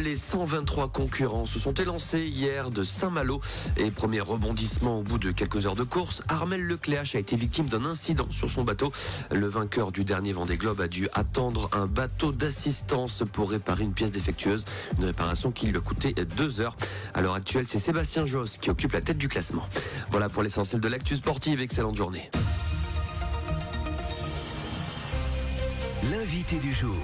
les 123 concurrents se sont élancés hier de Saint-Malo. Et premier rebondissement au bout de quelques heures de course, Armel Lecléache a été victime d'un incident sur son bateau. Le vainqueur du dernier Vendée Globe a dû attendre un bateau d'assistance pour réparer une pièce défectueuse. Une réparation qui lui a coûté 2 heures. À l'heure actuelle, c'est Sébastien Josse qui occupe la tête du classement. Voilà pour l'essentiel de l'actu sportive. Excellente journée. L'invité du jour.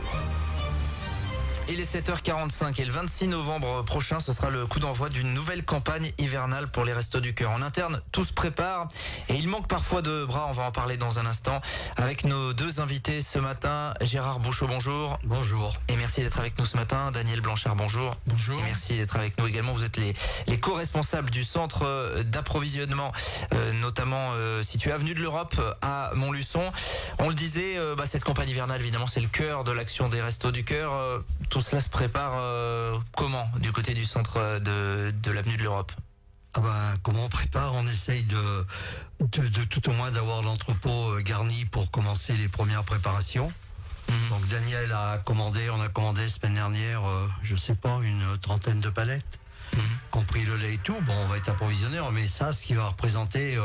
Il est 7h45 et le 26 novembre prochain, ce sera le coup d'envoi d'une nouvelle campagne hivernale pour les Restos du Cœur. En interne, tout se prépare et il manque parfois de bras. On va en parler dans un instant avec nos deux invités ce matin. Gérard Bouchot, bonjour. Bonjour. Et merci d'être avec nous ce matin. Daniel Blanchard, bonjour. Bonjour. Et merci d'être avec nous également. Vous êtes les co-responsables du centre d'approvisionnement, notamment situé avenue de l'Europe à Montluçon. On le disait, cette campagne hivernale, évidemment, c'est le cœur de l'action des Restos du Cœur. Tout cela se prépare comment du côté du centre de l'avenue de l'Europe? Comment on prépare? On essaye de tout au moins d'avoir l'entrepôt garni pour commencer les premières préparations. Donc Daniel on a commandé semaine dernière, une 30aine de palettes, compris le lait et tout. Bon, on va être approvisionné, mais ça, ce qui va représenter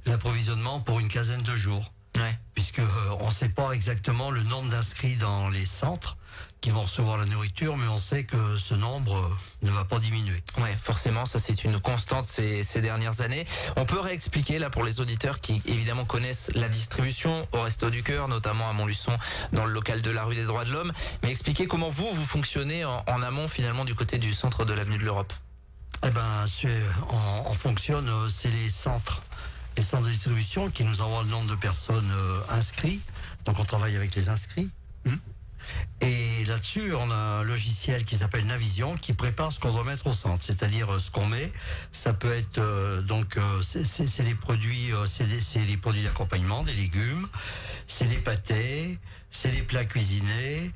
l'approvisionnement pour une quinzaine de jours. Ouais. Puisque on ne sait pas exactement le nombre d'inscrits dans les centres qui vont recevoir la nourriture, mais on sait que ce nombre ne va pas diminuer. Ouais, forcément, ça c'est une constante ces dernières années. On peut réexpliquer là pour les auditeurs qui évidemment connaissent la distribution au Resto du Cœur, notamment à Montluçon, dans le local de la rue des Droits de l'Homme, mais expliquer comment vous fonctionnez en amont finalement du côté du centre de l'avenue de l'Europe. On fonctionne, c'est les centres de distribution qui nous envoient le nombre de personnes inscrites. Donc on travaille avec les inscrits. Et là-dessus, on a un logiciel qui s'appelle Navision qui prépare ce qu'on doit mettre au centre, c'est-à-dire ce qu'on met. Ça peut être c'est des produits, c'est les produits d'accompagnement, des légumes, c'est des pâtés, c'est les plats cuisinés.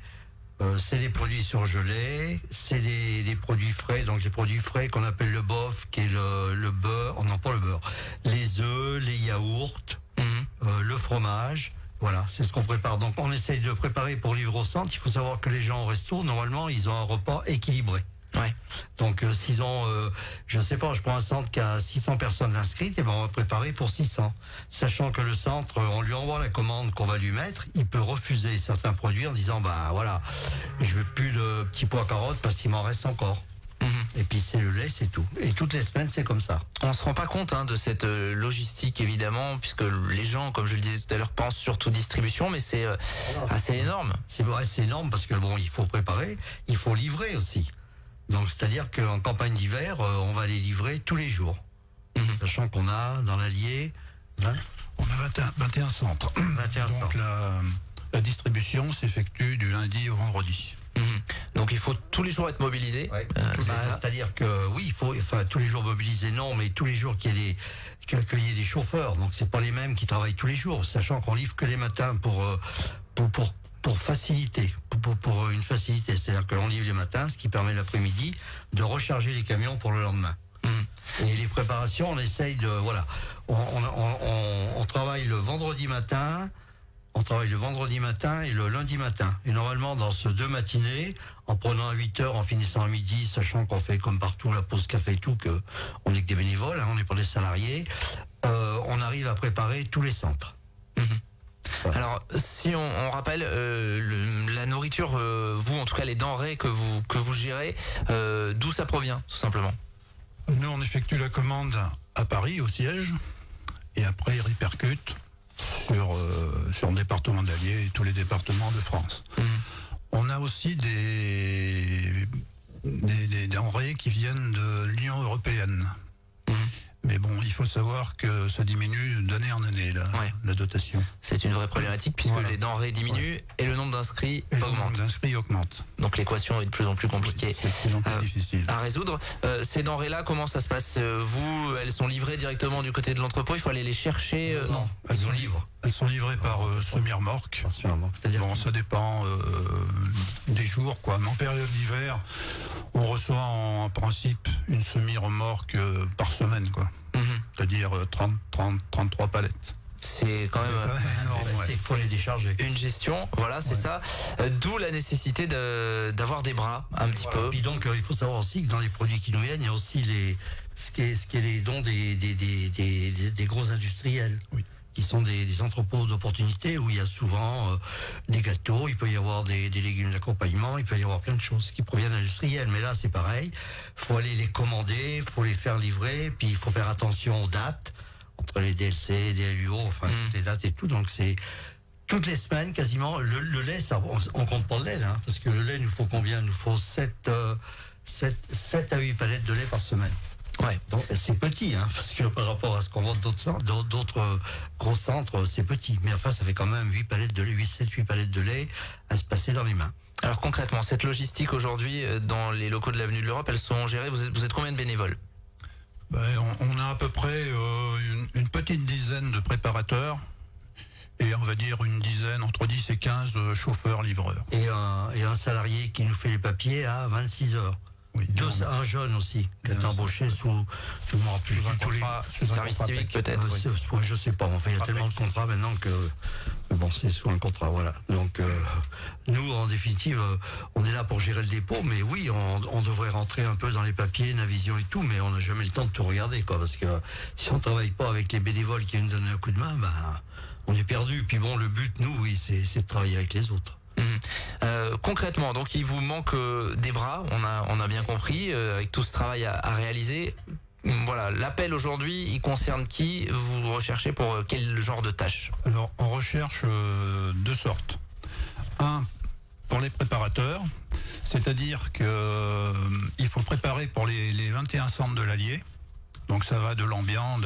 C'est des produits surgelés, c'est des produits frais, donc les produits frais qu'on appelle le bof, qui est le beurre, non pas le beurre, les œufs, les yaourts, le fromage. Voilà, c'est ce qu'on prépare. Donc on essaye de préparer pour livrer au centre. Il faut savoir que les gens au resto, normalement, ils ont un repas équilibré. Ouais. Donc s'ils ont, je prends un centre qui a 600 personnes inscrites, et on va préparer pour 600. Sachant que le centre, on lui envoie la commande qu'on va lui mettre, il peut refuser certains produits en disant, je veux plus de petits pois carottes parce qu'il m'en reste encore. Et puis c'est le lait, c'est tout. Et toutes les semaines, c'est comme ça. On se rend pas compte de cette logistique évidemment, puisque les gens, comme je le disais tout à l'heure, pensent surtout distribution, mais c'est assez énorme. C'est énorme parce que il faut préparer, il faut livrer aussi. Donc c'est-à-dire qu'en campagne d'hiver, on va les livrer tous les jours. Sachant qu'on a dans l'Allier... On a 21 centres. 21 Donc centres. la distribution s'effectue du lundi au vendredi. Donc il faut tous les jours être mobilisé. Ouais. C'est ça. C'est-à-dire que oui, il faut tous les jours mobiliser, non, mais tous les jours qu'il y ait des chauffeurs. Donc c'est pas les mêmes qui travaillent tous les jours, sachant qu'on livre que les matins pour faciliter, pour une facilité. C'est-à-dire qu'on livre les matins, ce qui permet l'après-midi de recharger les camions pour le lendemain. Et les préparations, on essaye de on travaille le vendredi matin. On travaille le vendredi matin et le lundi matin. Et normalement, dans ces deux matinées, en prenant à 8h, en finissant à midi, sachant qu'on fait comme partout la pause café et tout, que on n'est que des bénévoles, on n'est pas des salariés, on arrive à préparer tous les centres. Voilà. Alors, si on rappelle la nourriture, vous, en tout cas les denrées que vous gérez, d'où ça provient, tout simplement? Nous, on effectue la commande à Paris, au siège, et après, il répercute sur le département d'Allier et tous les départements de France. On a aussi des denrées qui viennent de l'Union européenne. Mais bon, il faut savoir que ça diminue d'année en année, la dotation. C'est une vraie problématique puisque les denrées diminuent et le nombre d'inscrits augmente. Le nombre d'inscrits augmente. Donc l'équation est de plus en plus compliquée. C'est de plus en plus difficile à résoudre. Ces denrées-là, comment ça se passe? Elles sont livrées directement du côté de l'entrepôt? Il faut aller les chercher? Non, elles sont livrées. Elles sont livrées par semi-remorque. C'est-à-dire ça dépend des jours, quoi. Mais en période d'hiver, on reçoit en principe une semi-remorque par semaine, quoi. C'est-à-dire 33 palettes. C'est quand même énorme, ouais. C'est qu'il faut les décharger. une gestion, voilà, c'est ça. D'où la nécessité d'avoir des bras un petit peu. Puis donc, il faut savoir aussi que dans les produits qui nous viennent, il y a aussi ce qui est les dons des gros industriels. Oui. Qui sont des entrepôts d'opportunités où il y a souvent des gâteaux, il peut y avoir des légumes d'accompagnement, il peut y avoir plein de choses qui proviennent d'industriels. Mais là, c'est pareil, faut aller les commander, faut les faire livrer, puis il faut faire attention aux dates, entre les DLC, les LUO, enfin, les dates et tout. Donc c'est toutes les semaines, quasiment. Le lait, ça, on compte pas le lait, là, hein, parce que le lait, il nous faut combien? Il nous faut 7 à 8 palettes de lait par semaine. Ouais. Donc c'est petit, hein, parce que par rapport à ce qu'on voit d'autres gros centres, c'est petit. Mais enfin, ça fait quand même 8 palettes de lait, 8 palettes de lait à se passer dans les mains. Alors concrètement, cette logistique aujourd'hui dans les locaux de l'avenue de l'Europe, elles sont gérées. Vous êtes combien de bénévoles? On a à peu près une petite dizaine de préparateurs et on va dire une dizaine, entre 10 et 15 chauffeurs-livreurs. Et un salarié qui nous fait les papiers à 26 heures. Oui, Un jeune aussi, qui est embauché je ne me rappelle plus. sous un Service contrat civique PEC. peut-être. Oui. Je sais pas, enfin il y a tellement de contrats maintenant que bon, c'est sous un contrat, voilà. Donc nous en définitive on est là pour gérer le dépôt, mais oui, on devrait rentrer un peu dans les papiers, Navision et tout, mais on n'a jamais le temps de tout regarder, quoi, parce que si on travaille pas avec les bénévoles qui viennent donner un coup de main, on est perdu. Puis bon, le but, nous, oui, c'est de travailler avec les autres. Concrètement, donc il vous manque des bras, on a bien compris, avec tout ce travail à réaliser. Voilà, l'appel aujourd'hui, il concerne qui? Vous recherchez pour quel genre de tâches? Alors, on recherche deux sortes. Un, pour les préparateurs, c'est-à-dire que il faut préparer pour les 21 centres de l'Allier. Donc ça va de l'ambiance,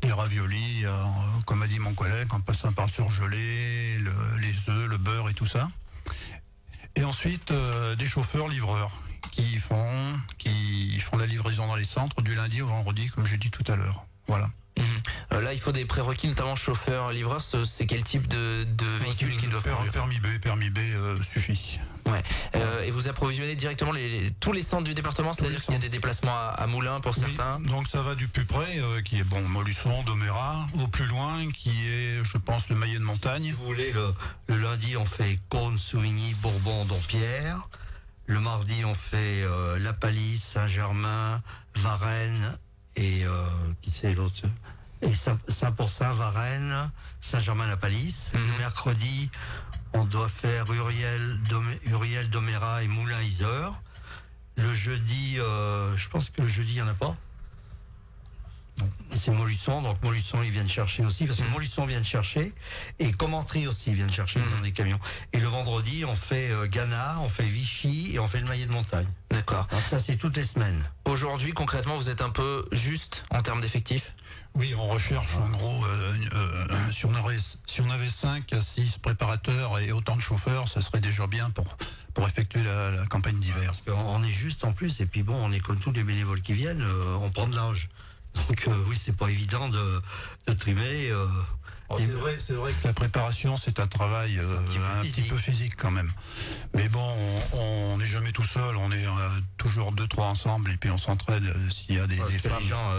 des raviolis, comme a dit mon collègue, en passant par le surgelé, les œufs, le beurre et tout ça. Et ensuite, des chauffeurs-livreurs qui font la livraison dans les centres du lundi au vendredi, comme j'ai dit tout à l'heure. Voilà. Là, il faut des prérequis, notamment chauffeur-livreur. C'est quel type de véhicule qu'ils doivent conduire? Permis B suffit. Ouais. Et vous approvisionnez directement tous les centres du département, c'est-à-dire qu'il y a des déplacements à Moulins pour certains? Oui, donc ça va du plus près, qui est Montluçon, Domérat, au plus loin, qui est, je pense, le Maillet de Montagne. Si vous voulez, le lundi, on fait Cône, Souvigny, Bourbon, Dompierre. Le mardi, on fait La Palisse, Saint-Germain, Varennes et qui c'est l'autre? Et Saint-Pourçain, Varennes, Saint-Germain-la-Palisse. Le mercredi, on doit faire Uriel, Domérat et Moulins-Isère. Le jeudi, je pense que le jeudi, il n'y en a pas. C'est Montluçon, donc Montluçon ils viennent chercher aussi, parce que Montluçon vient chercher, et Commentry aussi ils viennent chercher dans des camions. Et le vendredi on fait Ghana, on fait Vichy et on fait le Maillet de Montagne. D'accord. Donc ça c'est toutes les semaines. Aujourd'hui, concrètement, vous êtes un peu juste en termes d'effectifs? Oui, on recherche en gros, si on avait 5 à 6 préparateurs et autant de chauffeurs, ça serait déjà bien pour effectuer la campagne d'hiver. Parce qu'on est juste en plus, et puis bon, on est comme tous les bénévoles qui viennent, on prend de l'âge. Donc oui, c'est pas évident de trimer. C'est vrai que la préparation, c'est un travail un petit peu physique quand même. Mais bon, on n'est jamais tout seul, on est toujours 2-3 ensemble et puis on s'entraide s'il y a des femmes. Les gens,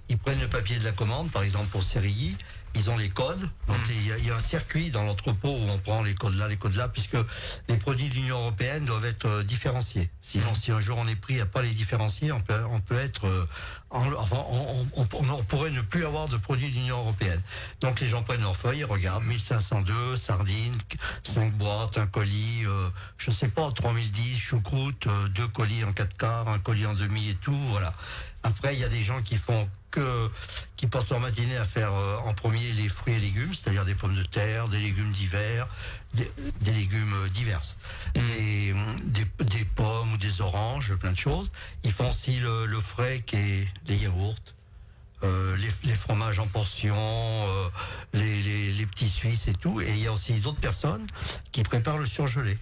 ils prennent le papier de la commande, par exemple pour Sérilly, ils ont les codes. Donc il y a un circuit dans l'entrepôt où on prend les codes là, puisque les produits de l'Union européenne doivent être différenciés. Sinon, si un jour on est pris à pas les différencier, on peut être, on pourrait ne plus avoir de produits de l'Union européenne. Donc les gens prennent leur feuille, ils regardent 1502 sardines, 5 boîtes, un colis, je sais pas, 3010 choucroute, 2 colis en 4 quarts, un colis en demi et tout, voilà. Après, il y a des gens qui passent leur matinée à faire en premier les fruits et légumes, c'est-à-dire des pommes de terre, des légumes d'hiver, des légumes divers, des pommes ou des oranges, plein de choses. Ils font aussi le frais qui est les yaourts, les fromages en portions, les petits suisses et tout. Et il y a aussi d'autres personnes qui préparent le surgelé.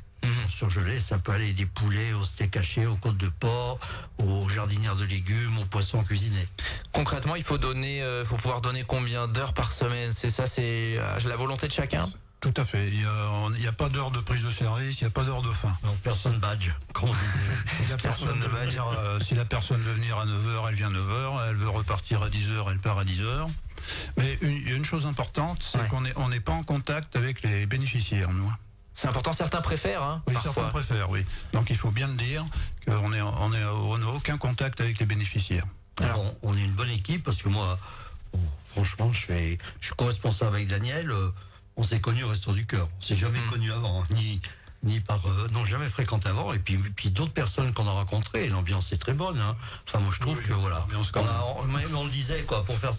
Surgelé, ça peut aller des poulets au steak haché, aux côtes de porc, aux jardinières de légumes, aux poissons cuisinés. Concrètement, il faut pouvoir donner combien d'heures par semaine? C'est ça, c'est la volonté de chacun? Tout à fait. Il n'y a pas d'heure de prise de service, il n'y a pas d'heure de fin. Donc personne badge, comme on dit. Si la personne veut venir, si la personne veut venir à 9h, elle vient à 9h. Elle veut repartir à 10h, elle part à 10h. Mais une chose importante, c'est qu'on n'est pas en contact avec les bénéficiaires, nous. C'est important, certains préfèrent, hein, Oui, parfois. certains préfèrent, oui. Donc il faut bien le dire qu'on n'a aucun contact avec les bénéficiaires. Alors, on est une bonne équipe parce que moi, franchement, je suis co-responsable avec Daniel. On s'est connus au Resto du Cœur. On s'est jamais connus avant, hein, ni par non, jamais fréquenté avant. Et puis d'autres personnes qu'on a rencontrées. L'ambiance est très bonne. Hein. Enfin, moi je trouve que voilà. On le disait quoi, pour faire.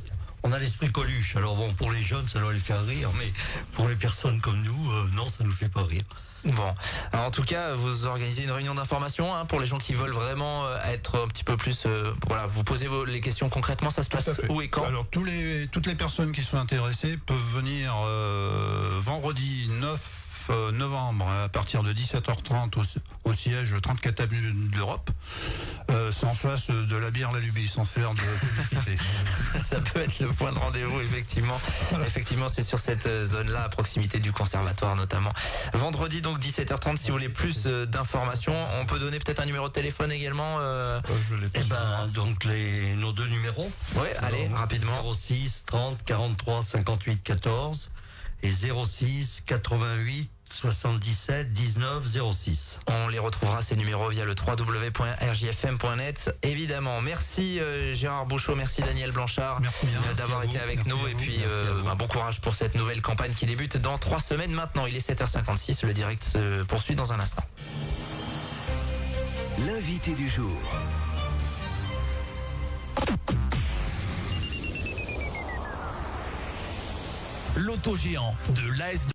On a l'esprit Coluche. Alors bon, pour les jeunes, ça doit les faire rire, mais pour les personnes comme nous, non, ça nous fait pas rire. bon, alors en tout cas, vous organisez une réunion d'information hein, pour les gens qui veulent vraiment être un petit peu plus... voilà, vous posez les questions concrètement, ça se passe où et quand? Alors toutes les personnes qui sont intéressées peuvent venir vendredi 9 novembre à partir de 17h30 au siège 34 avenue de l'Europe, en face de la bière La Lubie, sans faire de publicité. Ça peut être le point de rendez-vous, effectivement. Effectivement, c'est sur cette zone-là, à proximité du conservatoire notamment. Vendredi, donc 17h30, si vous voulez plus d'informations. On peut donner peut-être un numéro de téléphone également Je l'ai pas. Eh ben, donc nos deux numéros. Oui, allez, rapidement. 06 30 43 58 14 et 06 88 77 19 06. On les retrouvera ces numéros via le www.rjfm.net. Évidemment, merci Gérard Bouchot, merci Daniel Blanchard d'avoir été avec nous. Et puis bon courage pour cette nouvelle campagne qui débute dans 3 semaines maintenant. Il est 7h56, le direct se poursuit dans un instant. L'invité du jour. L'auto géant de l'AS